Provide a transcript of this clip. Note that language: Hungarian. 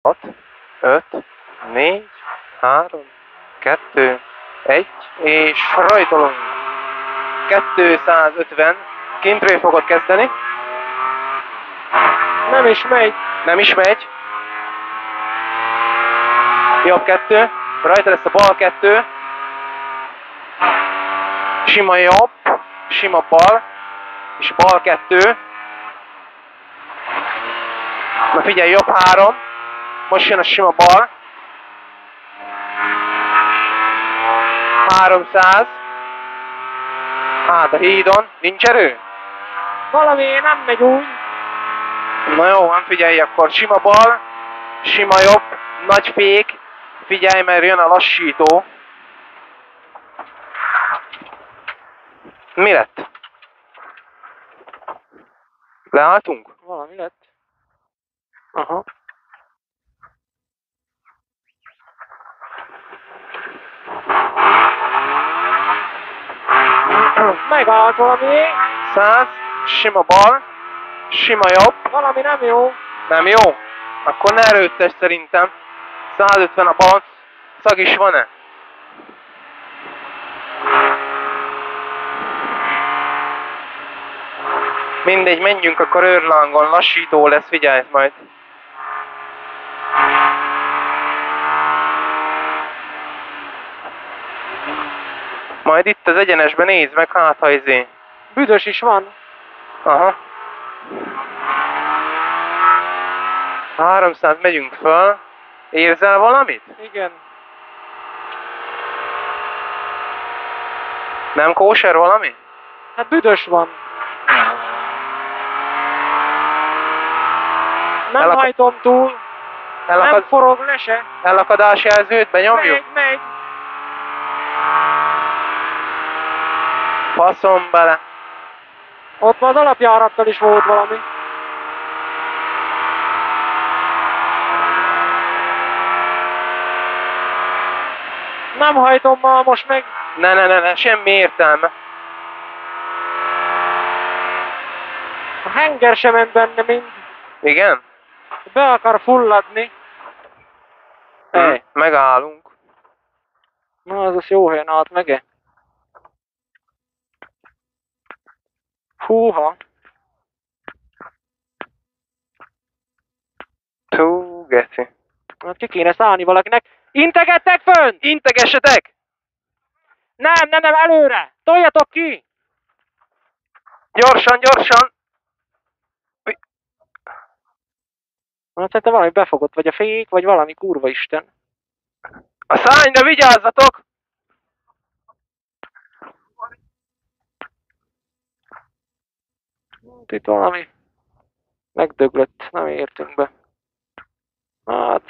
6, 5, 4, 3, 2, 1, és rajtolunk. 250, kintről fogod kezdeni. Nem is megy. Nem is megy. Jobb 2, rajta lesz a bal 2. Sima jobb, sima bal, és bal 2. Na figyelj, jobb 3. Most jön a sima bal. 300. Hát a hídon. Nincs erő? Valami nem megy úgy. Na jó, nem figyelj, akkor sima bal, sima jobb, nagy fék. Figyelj, mert jön a lassító. Mi lett? Leálltunk? Valami lett. Aha. Megállt valami. 100, sima bal, sima jobb. Valami nem jó. Nem jó? Akkor ne erőttes szerintem. 150 a bal. Szag is van-e? Mindegy, menjünk akkor őrlángon, lassító lesz, figyelj majd. Majd itt az egyenesben nézd meg, hát ha izé. Büdös is van. Aha. 300 megyünk föl. Érzel valamit? Igen. Nem kóser valami? Hát büdös van. Nem hajtom túl. Nem forog le se. Elakadásjelzőt benyomjuk? Megy. Faszom bele. Ott már az alapjárattal is volt valami. Nem hajtom már most meg. Ne, semmi értelme. A henger sem ment benne mind. Igen? Be akar fulladni. Megállunk. Na, az jó helyen állt meg-e? Húha. Tú, geci. Hát ki kéne szállni valakinek. Integettek fönt! Integessetek! Nem, előre! Toljatok ki! Gyorsan! Hát szerintem valami befogott, vagy a fék, vagy valami, kurva isten. A szányra vigyázzatok! Itt valami megdöglött, nem értünk be. Hát...